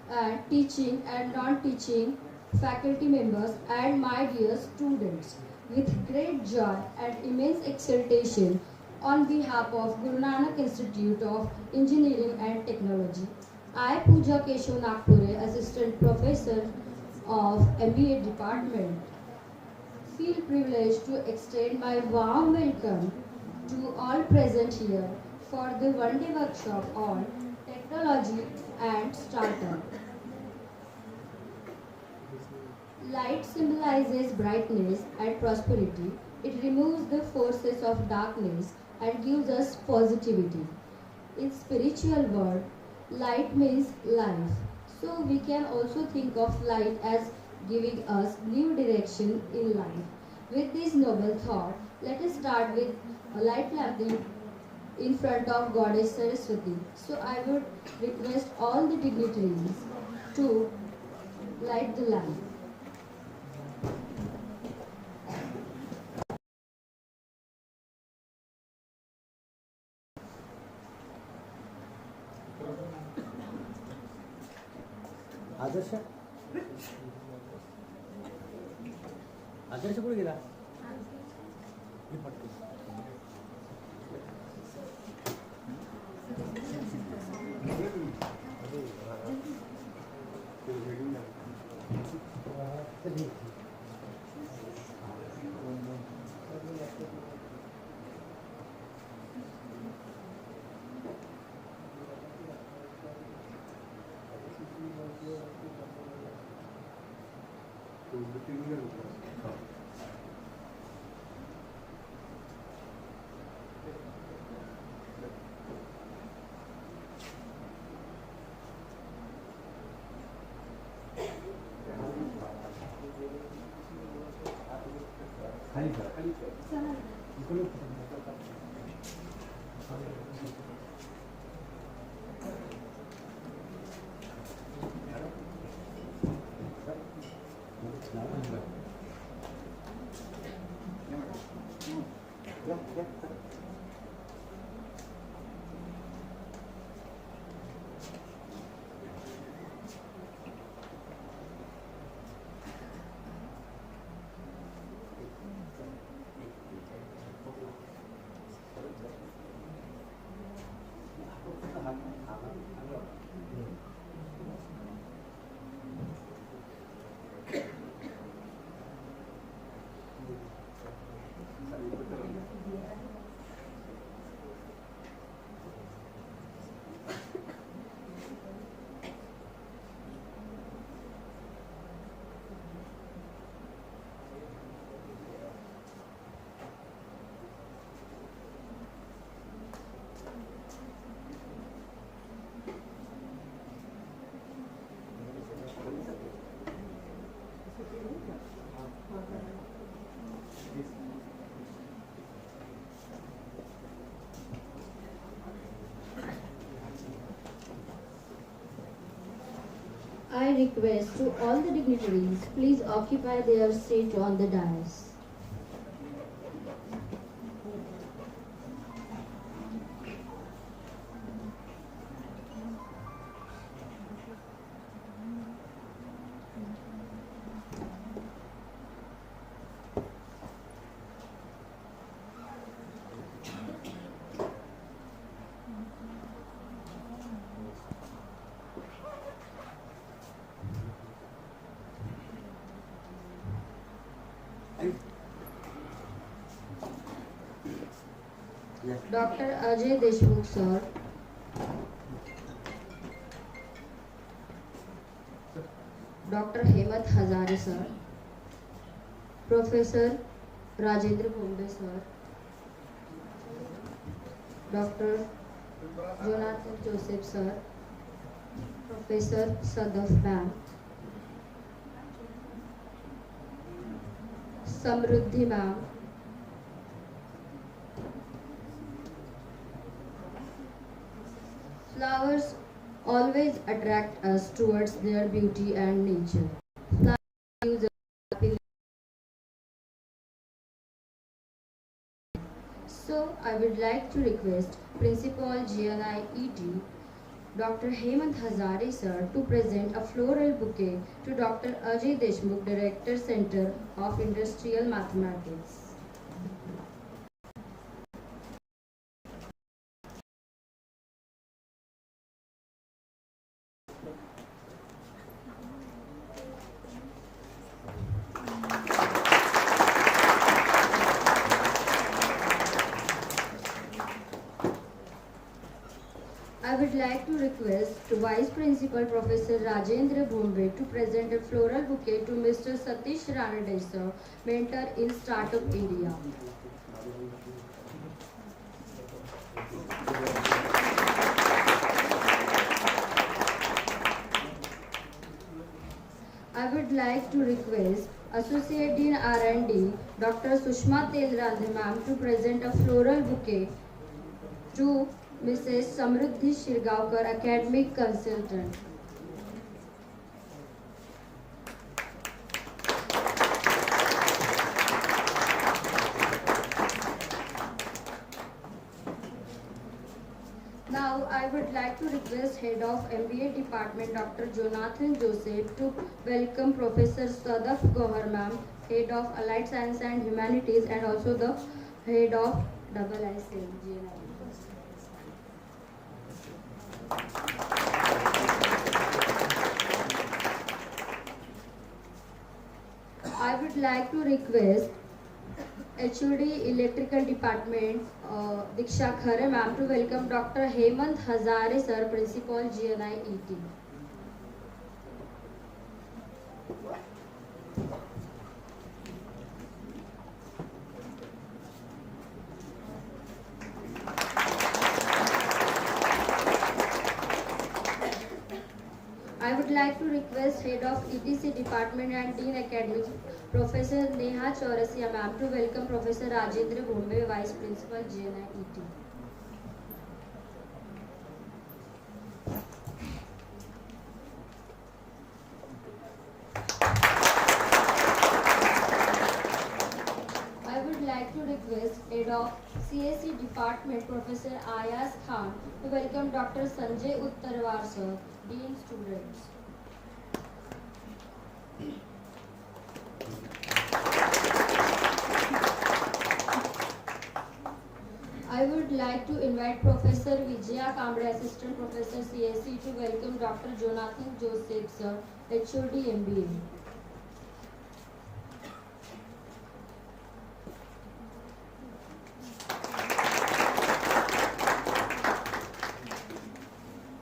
and teaching and non-teaching faculty members and my dear students. With great joy and immense exultation on behalf of Guru Nanak Institute of Engineering and Technology, I, Pooja Keshav Nagpure, Assistant Professor of MBA Department, feel privileged to extend my warm welcome to all present here for the one-day workshop on technology and startup. Light symbolizes brightness and prosperity. It removes the forces of darkness and gives us positivity. In spiritual world, light means life. So we can also think of light as giving us new direction in life. With this noble thought, let us start with a light lamp in front of Goddess Saraswati. So I would request all the dignitaries to light the lamp. आदर्श आदर्श कुठे गेला खाली I request to all the dignitaries, please occupy their seat on the dais. Dr. Ajay Deshmukh sir, Dr. Hemat Hazare sir, Professor Rajendra Bombe sir, Dr. Jonathan Joseph sir, Professor Sadaf ma'am, Samruddhi ma'am, flowers always attract us towards their beauty and nature. Flowers gives us happiness. So I would like to request Principal GNIET Dr. Hemant Hazare sir to present a floral bouquet to Dr. Ajay Deshmukh, Director Center of Industrial Mathematics. I would like to request Vice Principal Professor Rajendra Bhombe to present a floral bouquet to Mr. Satish Ranade, mentor in Startup India. I would like to request Associate Dean R&D Dr. Sushma Telrandhe ma'am to present a floral bouquet to Mrs. Samruddhi Shirgaonkar, Academic Consultant. Now, I would like to request Head of MBA Department Dr. Jonathan Joseph to welcome Professor Sadaf Gohar ma'am, Head of Allied Science and Humanities, and also the Head of IIC-GNIET. I would like to request HOD Electrical Department Diksha Khare ma'am to welcome Dr. Hemant Hazare sir, Principal GNIET. I would like to request Head of ETC Department and Dean Academics, Professor Neha Chaurasia ma'am to welcome Professor Rajendra Bhombe, Vice Principal GNIET. I would like to request Head of CSE Department, Professor Ayaz Khan to welcome Dr. Sanjay Uttarwar sir, Dean Students. I would like to invite Professor Vijaya Kamble, Assistant Professor CSE, to welcome Dr. Jonathan Joseph sir, HOD MBA.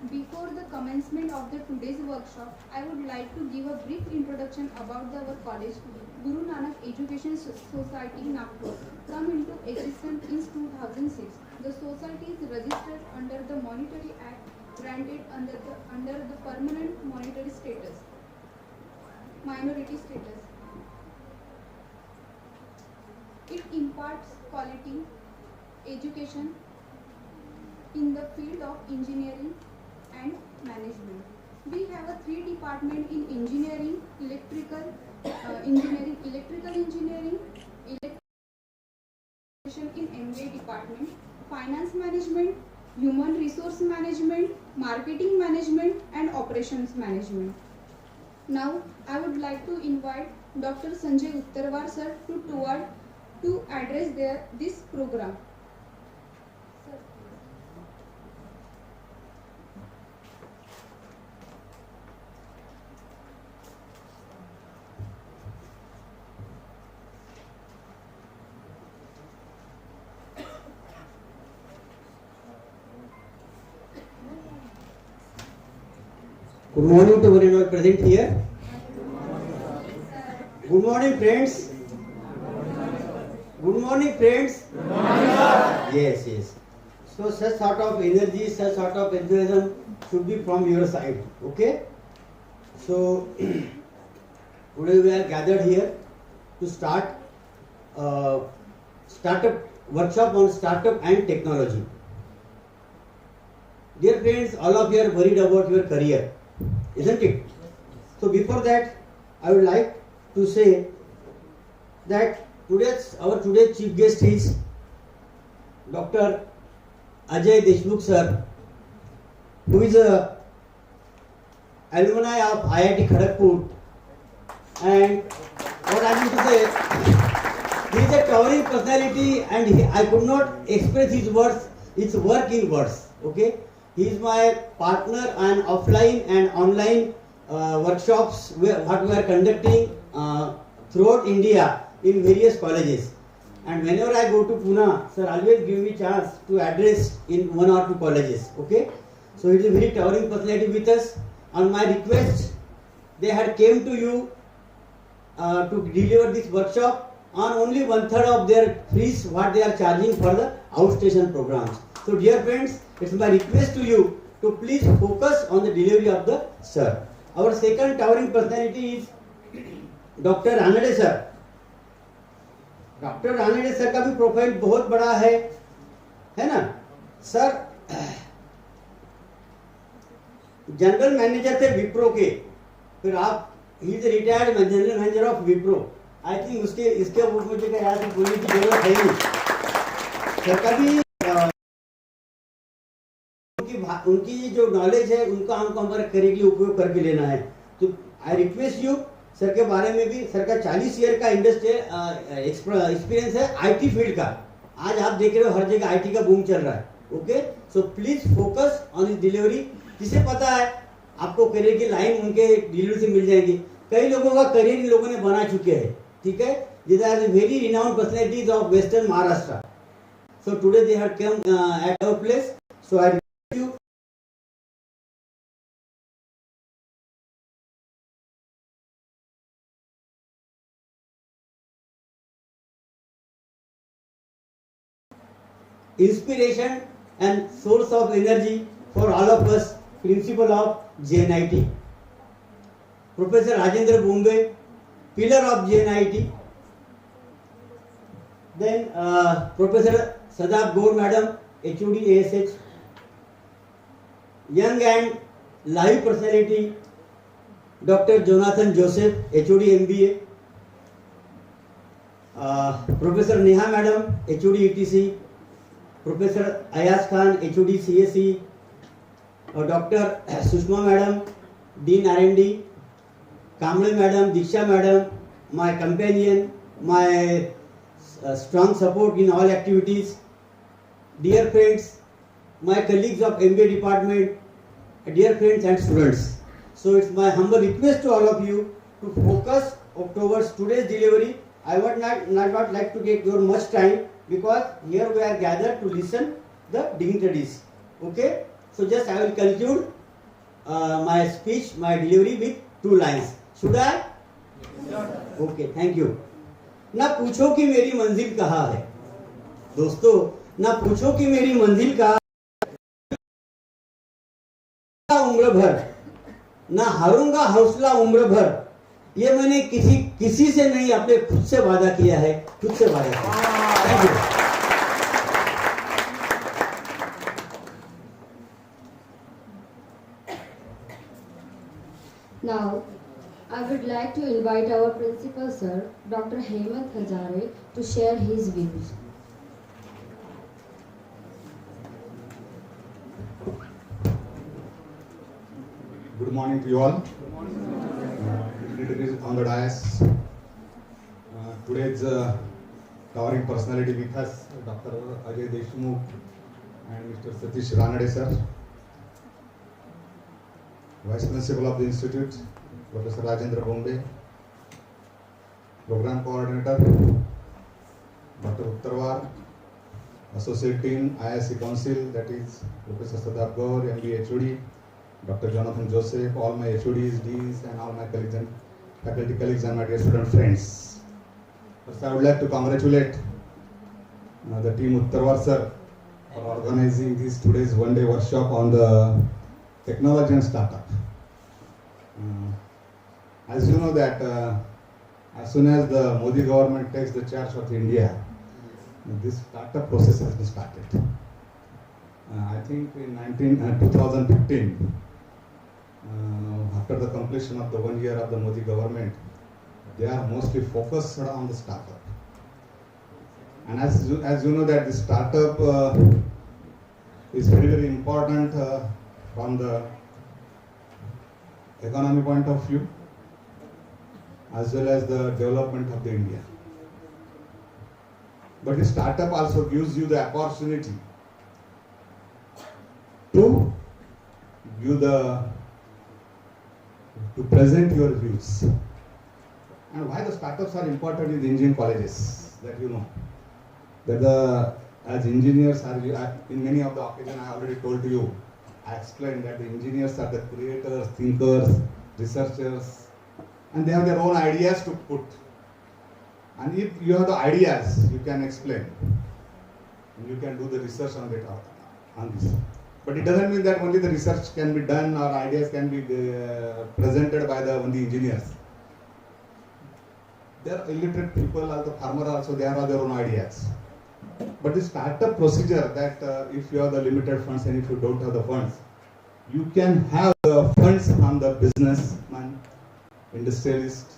Before the commencement of the today's workshop, I would like to give a brief introduction about our college, Guru Nanak Education Society, Nagpur, come into existence in 2006. The society is registered under the Monetary Act, granted under the permanent monetary status, minority status. It imparts quality education in the field of engineering and management. We have a 3 department in engineering, electrical engineering, in MBA department, finance management, human resource management, marketing management, and operations management. Now, I would like to invite Dr. Sanjay Uttarwar sir to address this program. Good morning to everyone present here. Good morning, friends. Good morning, friends. Good morning, sir. Yes, yes. So such sort of energy, such sort of enthusiasm should be from your side. Okay. So today we are gathered here to start startup workshop on startup and technology. Dear friends, all of you are worried about your career, isn't it? So before that, I would like to say that our today's chief guest is Dr. Ajay Deshmukh sir, who is a alumni of IIT Kharagpur, and what I mean to say, he is a towering personality, and I could not express his work in words. Okay, he is my partner on offline and online workshops what we are conducting throughout India in various colleges. And whenever I go to Pune, sir always give me chance to address in 1 or 2 colleges. Okay, so it is a very towering personality with us. On my request, they had came to you to deliver this workshop on only 1/3 of their fees what they are charging for the outstation programs. So dear friends, it's my request to you to please focus on the delivery of the sir. Our second towering personality is Dr. Ranade sir. Doctor Ranade sir का भी profile बहुत बड़ा है ना sir? General manager थे विप्रो के, फिर आप he is retired general manager of Wipro. I think इसके मुझे याद बोलने की जरूरत है नहीं. सर का भी उनकी जो नॉलेज है उनका हमको हमारे करियर के लिए उपयोग करके लेना है. तो आई रिक्वेस्ट यू सर के बारे में भी. सर का 40 ईयर का इंडस्ट्रियल एक्सपीरियंस है आईटी फील्ड का. आज आप देख रहे हो हर जगह आईटी का बूम चल रहा है. Okay, so please focus on इस डिलीवरी. जिसे पता है आपको करियर की लाइन उनके डिलीवरी से मिल जाएगी. कई लोगों का करियर इन लोगों ने बना चुके हैं. ठीक है, these are the very renowned personalities of Western Maharashtra. So today they have come at our place. So I request you. Inspiration and source of energy for all of us, principal of GNIT. Professor Rajendra Bombe, pillar of GNIT. Then Professor Sadab Gaur Madam, HOD ASH. Young and live personality, Dr. Jonathan Joseph, HOD MBA. Professor Neha Madam, HOD ETC. Professor Ayaz Khan, HOD CSE. Dr. Sushma Madam, Dean R&D. Kamble Madam, Diksha Madam, my companion, my strong support in all activities. Dear friends, my colleagues of MBA department, dear friends and students. So it's my humble request to all of you to focus towards today's delivery. I would not like to take your much time because here we are gathered to listen the dignitaries. Okay, so just I will conclude my speech, my delivery with 2 lines. Should I? Okay, thank you. ना पूछो कि मेरी मंजिल कहाँ है दोस्तों, ना पूछो कि मेरी मंजिल कहाँ उम्र भर, ना हारूंगा हौसला उम्र भर. ये मैंने किसी से नहीं अपने खुद से वादा किया है, खुद से वादा किया. Thank you. Now, I would like to invite our principal sir, Dr. Hemant Hazare, to share his views. Good morning to you all. Dignitaries on the dais. Today's towering personality with us, Dr. Ajay Deshmukh and Mr. Satish Ranade sir. Vice Principal of the Institute, Professor Rajendra Bombe. Program Coordinator, Dr. Uttarwar. Associate Dean, IIC Council, that is Professor Sadab Gaur, MBA HOD. Dr. Jonathan Joseph, all my HODs, Ds, and all my colleagues and faculty colleagues and my dear student friends. First, I would like to congratulate the team Uttarwar sir for organizing this today's one-day workshop on the technology and startup. As you know that as soon as the Modi government takes the charge of India, this startup process has been started. I think in 2015, after the completion of the 1 year of the Modi government, they are mostly focused on the startup. And as you know that the startup is very, very important from the economy point of view as well as the development of the India. But the startup also gives you the opportunity to present your views. And why the startups are important in the engineering colleges, that you know. That as engineers are, in many of the occasions I already told to you, I explained that the engineers are the creators, thinkers, researchers, and they have their own ideas to put. And if you have the ideas, you can explain. And you can do the research on this. But it doesn't mean that only the research can be done or ideas can be presented by only engineers. There are illiterate people, also farmers also, they have their own ideas. But the startup procedure that if you have the limited funds and if you don't have the funds, you can have the funds from the businessman, industrialist,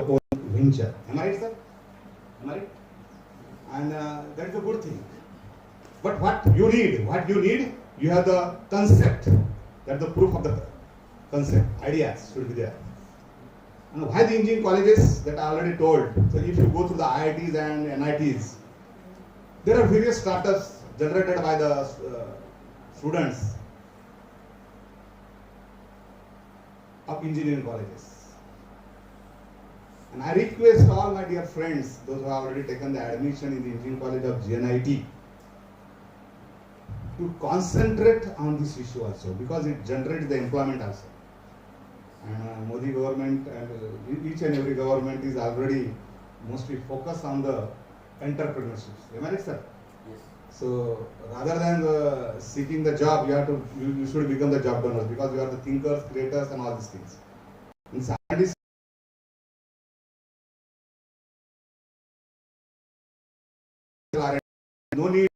own venture. Am I right, sir? Am I right? And that is a good thing. But what you need, you have the concept. That's the proof of the concept. Ideas should be there. And why the engineering colleges that I already told. So if you go through the IITs and NITs, there are various startups generated by the students of engineering colleges. And I request all my dear friends, those who have already taken the admission in the engineering college of GNIET, to concentrate on this issue also, because it generates the employment also. And Modi government and each and every government is already mostly focused on the entrepreneurship. Am I right, sir? Yes. So rather than seeking the job, you should become the job donors, because you are the thinkers, creators, and all these things. In scientists, no need.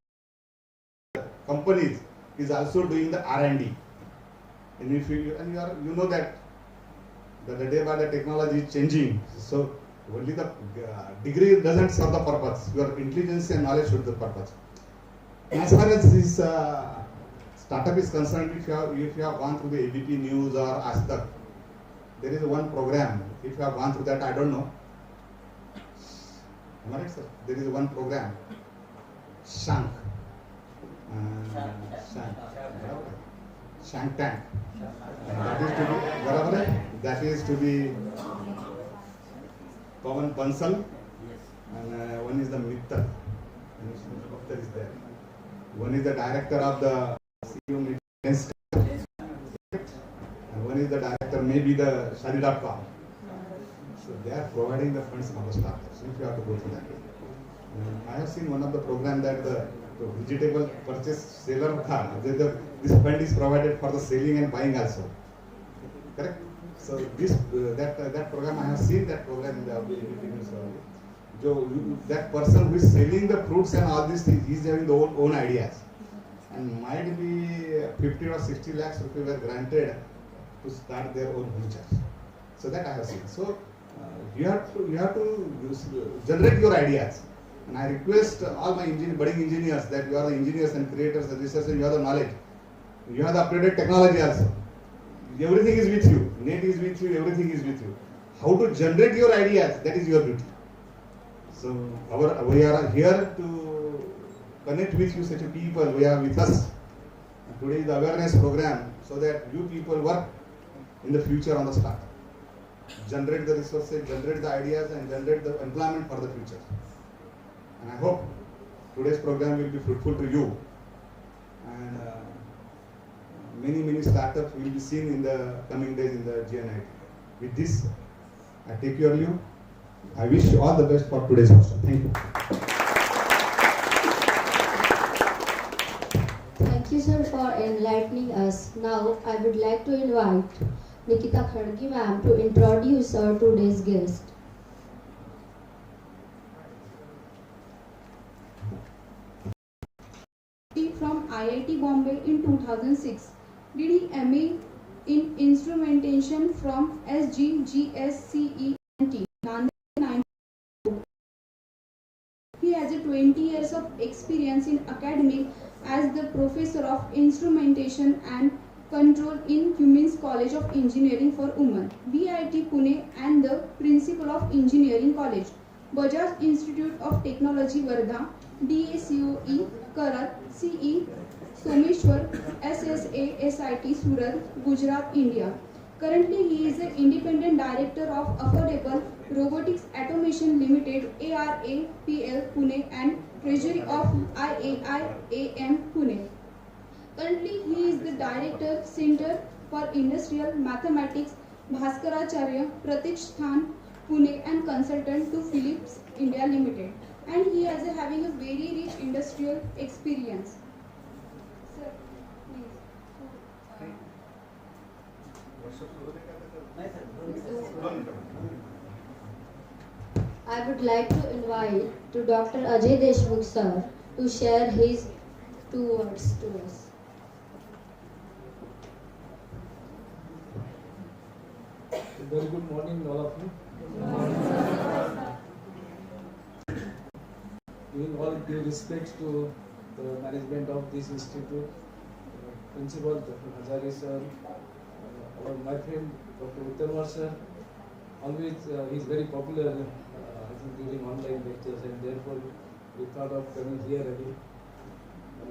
Companies is also doing the R&D, and if you know that the day by the technology is changing, so only the degree doesn't serve the purpose. Your intelligence and knowledge should the purpose. As far as this startup is concerned, if you have gone through the ABP News or Ask, there is one program. If you have gone through that, I don't know. Am I right, sir? There is one program, Shank. Shank Tank. That is to be Pawan Bansal, and one is the Mittal. Mittal is there. One is the director of the CEO and one is the director, maybe the Shadi.com. So they are providing the funds for the startups. If you have to go through that. I have seen one of the program that the vegetable purchase seller this fund is provided for the selling and buying also. Correct? So this that program, I have seen that program in the that person who is selling the fruits and all these things, he is having the own ideas, and might be 50 or 60 lakhs rupees were granted to start their own venture. So that I have seen. So you have to generate your ideas. And I request all my budding engineers that you are the engineers and creators and researchers, you have the knowledge. You have the updated technology also. Everything is with you. Net is with you, everything is with you. How to generate your ideas, that is your duty. So we are here to connect with you, such people, we are with us. And today is the awareness program, so that you people work in the future on the start. Generate the resources, generate the ideas, and generate the employment for the future. And I hope today's program will be fruitful to you, and many startups will be seen in the coming days in the GNIET. With this, I take your leave. I wish you all the best for today's workshop. Thank you. Thank you, sir, for enlightening us. Now, I would like to invite Nikita Khadge ma'am to introduce our today's guest. From IIT Bombay in 2006. Did he MA in instrumentation from IIC-GNIET has a 20 years of experience in academic as the professor of instrumentation and control in Cummins College of Engineering for Women, VIT Pune, and the principal of Engineering College, Bajaj Institute of Technology Wardha, DACOE Karat, CE Someshwar, SSA SIT Surat, Gujarat, India. Currently, he is the independent director of Affordable Robotics Automation Limited, ARAPL Pune, and treasury of IAIAM Pune. Currently, he is the director Center for Industrial Mathematics, Bhaskaracharya Pratishsthan Pune, and consultant to Philips India Limited. And he is having a very rich industrial experience. Sir, please. I would like to invite to Dr. Ajay Deshmukh sir to share his 2 words to us. Very good morning, all of you. Giving all due respects to the management of this institute, Principal Dr. Hazare sir, my friend Dr. Uttamar sir. Always he is very popular I think during online lectures, and therefore we thought of coming here again.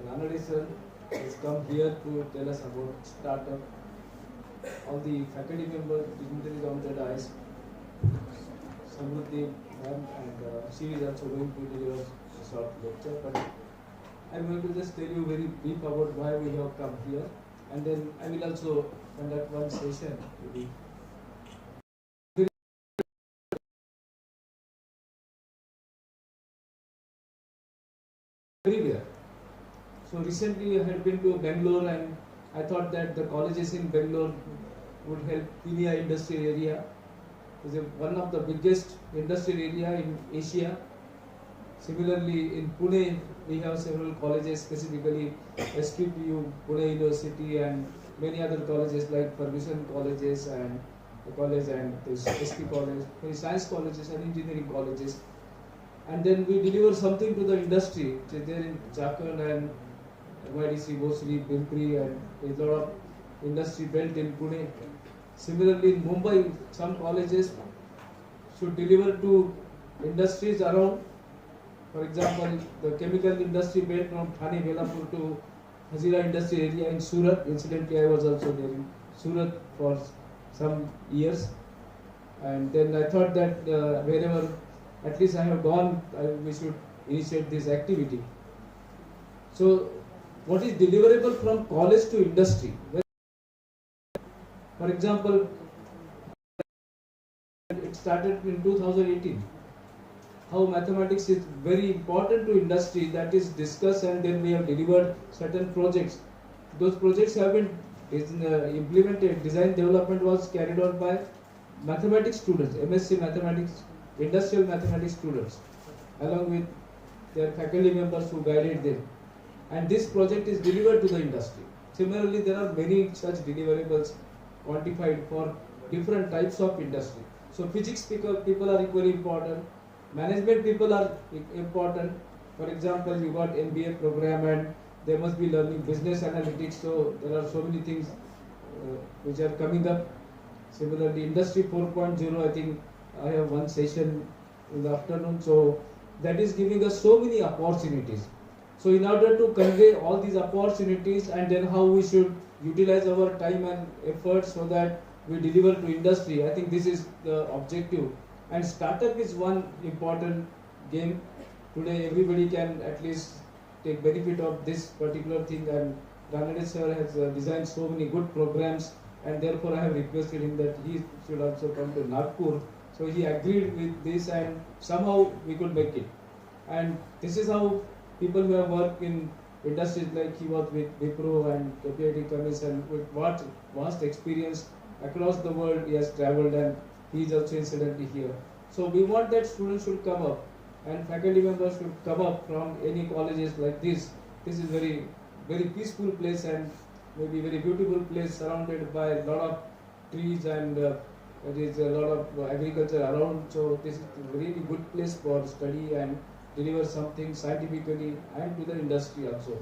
Nanade sir has come here to tell us about startup. All the faculty members dignitaries on the dais, Samruddhi ma'am, and she is also going to deliver a short lecture. But I am going to just tell you very brief about why we have come here, and then I will also conduct one session. Everywhere. So recently I had been to Bangalore, and I thought that the colleges in Bangalore would help Pune industrial area. It is one of the biggest industrial area in Asia. Similarly, in Pune we have several colleges, specifically SPPU, Pune University, and many other colleges like Ferguson colleges and the college, and this SP college, science colleges and engineering colleges. And then we deliver something to the industry, which is there in Jharkhand and MIDC, Bosri, Pimpri, and there is a lot of industry belt in Pune. Similarly, in Mumbai, some colleges should deliver to industries around. For example, the chemical industry belt from Thane, Belapur to Hazira industry area in Surat. Incidentally, I was also there in Surat for some years. And then I thought that wherever at least I have gone, we should initiate this activity. So, what is deliverable from college to industry? For example, it started in 2018. How mathematics is very important to industry, that is discussed, and then we have delivered certain projects. Those projects have been implemented. Design development was carried out by mathematics students, MSc mathematics, industrial mathematics students, along with their faculty members who guided them. And this project is delivered to the industry. Similarly, there are many such deliverables quantified for different types of industry. So physics people are equally important, management people are important. For example, you got MBA program and they must be learning business analytics, so there are so many things which are coming up. Similarly, industry 4.0, I think I have one session in the afternoon, so that is giving us so many opportunities. So in order to convey all these opportunities, and then how we should utilize our time and effort so that we deliver to industry, I think this is the objective. And startup is one important game. Today everybody can at least take benefit of this particular thing, and Ranade sir has designed so many good programs, and therefore I have requested him that he should also come to Nagpur. So he agreed with this, and somehow we could make it. And this is how people who have worked in industries, like he was with Wipro and KPIT Cummins, and with what vast experience across the world he has travelled, and he is also incidentally here. So we want that students should come up, and faculty members should come up from any colleges like this. This is very, very peaceful place, and maybe very beautiful place, surrounded by a lot of trees, and there is a lot of agriculture around. So this is a really good place for study and deliver something scientifically and to the industry also.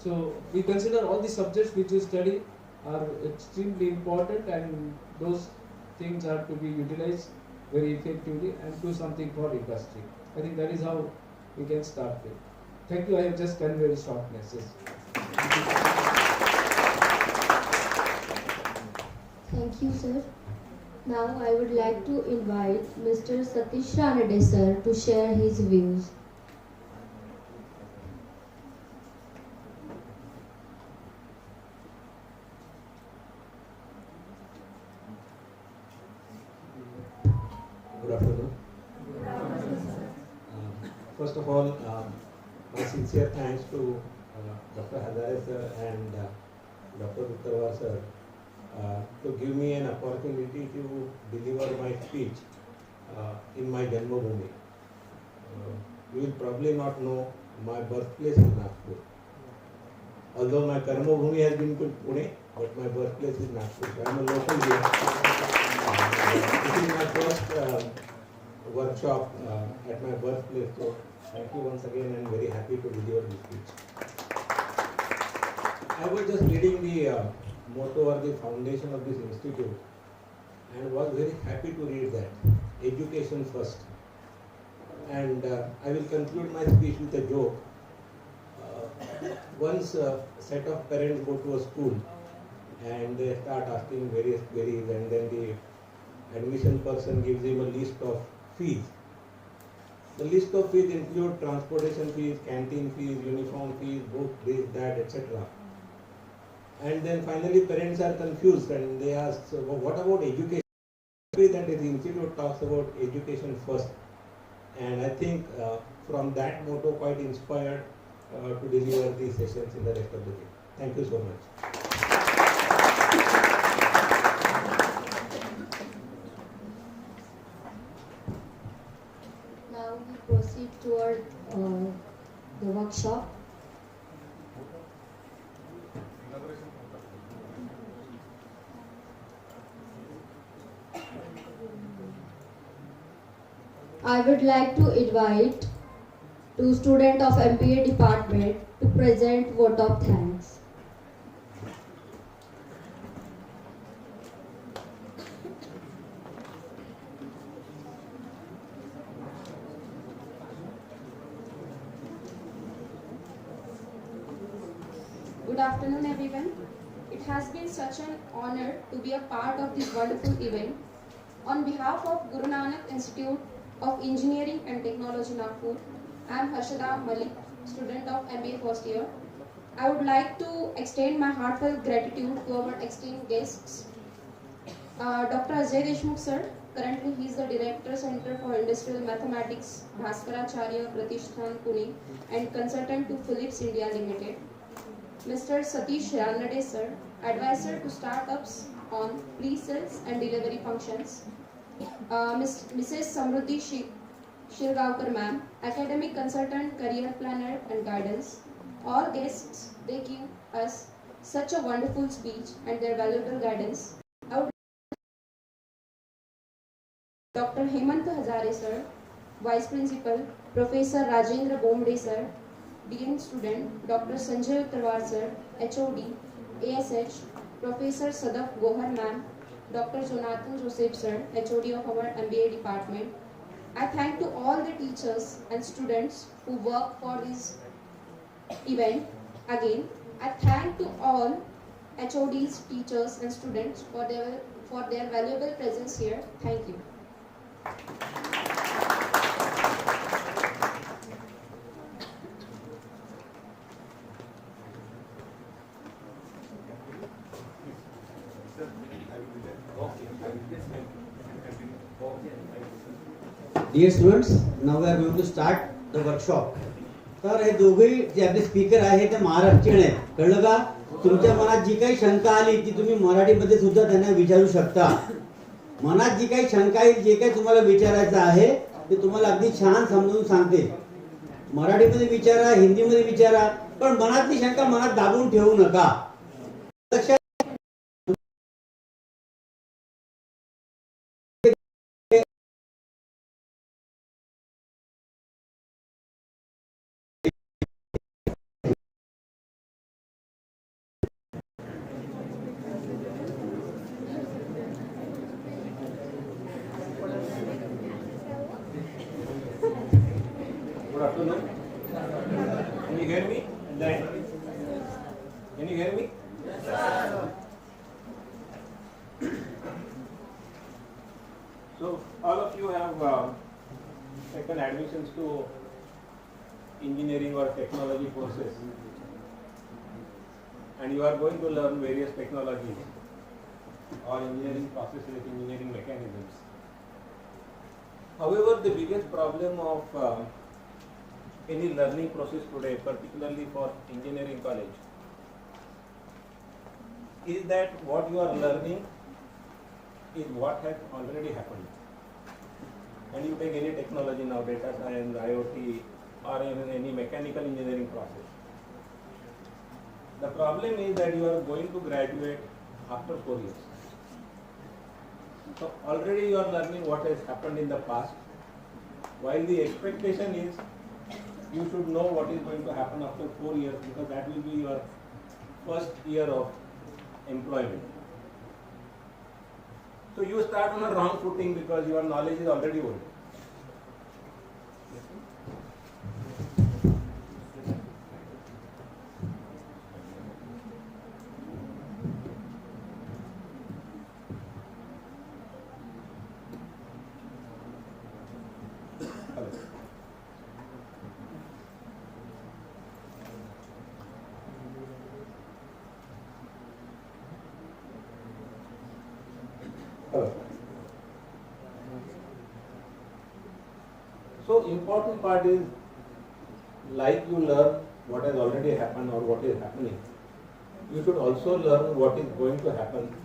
So we consider all the subjects which you study are extremely important, and those things are to be utilized very effectively and do something for industry. I think that is how we can start with. Thank you. I have just conveyed a short message. Thank you, sir. Now I would like to invite Mr. Satish Ranade sir to share his views. Good afternoon. First of all, my sincere thanks to Dr. Hazare sir and Dr. Uttarwar sir to give me an opportunity to deliver my speech in my Janmabhoomi. You will probably not know my birthplace is Nagpur. Although my Karmabhoomi has been to Pune, but my birthplace is Nagpur. So I am a local here. This is my first workshop at my birthplace. So thank you once again. I am very happy to deliver this speech. I was just reading the motto or the foundation of this institute and was very happy to read that. Education first. And I will conclude my speech with a joke. Once a set of parents go to a school and they start asking various queries, and then the admission person gives him a list of fees. The list of fees include transportation fees, canteen fees, uniform fees, book, this, that, etc. And then finally parents are confused and they ask, so what about education? That the institute talks about education first. And I think from that motto quite inspired to deliver these sessions in the rest of the day. Thank you so much. Now we proceed toward the workshop. I would like to invite two students of MBA department to present vote of thanks. Good afternoon, everyone. It has been such an honor to be a part of this wonderful event. On behalf of Guru Nanak Institute of Engineering and Technology, Nagpur, I am Harshada Malik, student of MBA first year. I would like to extend my heartfelt gratitude to our esteemed guests. Dr. Ajay Deshmukh sir, currently he is the Director Center for Industrial Mathematics, Bhaskaracharya Pratishtan, Pune, and consultant to Philips India Limited. Mr. Satish Ranade sir, advisor to startups on pre-sales and delivery functions. Mrs. Samruddhi Shirgaonkar ma'am, academic consultant, career planner and guidance. All guests, they give us such a wonderful speech and their valuable guidance. I would Dr. Hemant Hazare sir, Vice Principal, Professor Rajendra Bomde sir, Dean Student, Dr. Sanjay Uttarwar sir, HOD, ASH, Professor Sadaf Gohar ma'am, Dr. Jonathan Joseph sir, HOD of our MBA department. I thank to all the teachers and students who work for this event. Again, I thank to all HODs, teachers and students for their valuable presence here. Thank you. Dear students, now we are going to start the workshop. तर हे दोघेही जे आपले speaker आहे ते महाराष्ट्रीयन आहेत. कळलं का? तुमच्या मनात जी काही शंका आली ती तुम्ही मराठीमध्ये सुद्धा त्यांना विचारू शकता. मनात जी काही शंका येईल, जे काही तुम्हाला विचारायचं आहे ते तुम्हाला अगदी छान समजून सांगते. मराठीमध्ये विचारा, हिंदीमध्ये विचारा, पण मनातली शंका मनात दाबून ठेवू नका. Good afternoon. Can you hear me? Can you hear me? So all of you have taken admissions to engineering or technology courses, and you are going to learn various technologies or engineering processes, engineering mechanisms. However, the biggest problem of any learning process today, particularly for engineering college, is that what you are learning is what has already happened. And you take any technology now, data science, IoT, or even any mechanical engineering process. The problem is that you are going to graduate after 4 years. So already you are learning what has happened in the past, while the expectation is you should know what is going to happen after 4 years, because that will be your first year of employment. So you start on a wrong footing because your knowledge is already old. Hello. So important part is, like you learn what has already happened or what is happening, you should also learn what is going to happen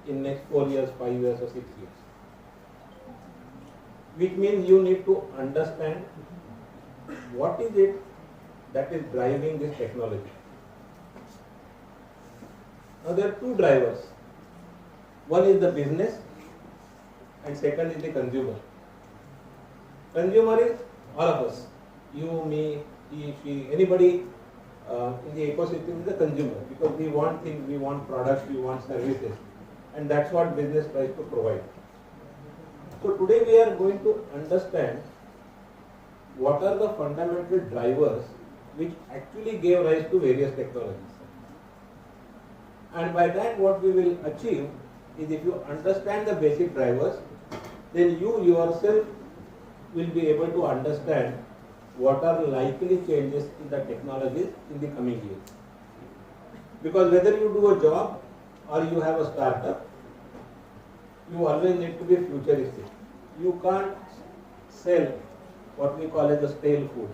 in next 4 years, 5 years or 6 years. Which means you need to understand what is it that is driving this technology. Now there are two drivers. One is the business and second is the consumer. Consumer is all of us. You, me, he, she, anybody in the ecosystem is a consumer, because we want things, we want products, we want services, and that's what business tries to provide. So today we are going to understand what are the fundamental drivers which actually gave rise to various technologies. And by that what we will achieve is, if you understand the basic drivers, then you yourself will be able to understand what are likely changes in the technologies in the coming years. Because whether you do a job or you have a startup, you always need to be futuristic. You can't sell what we call as a stale food.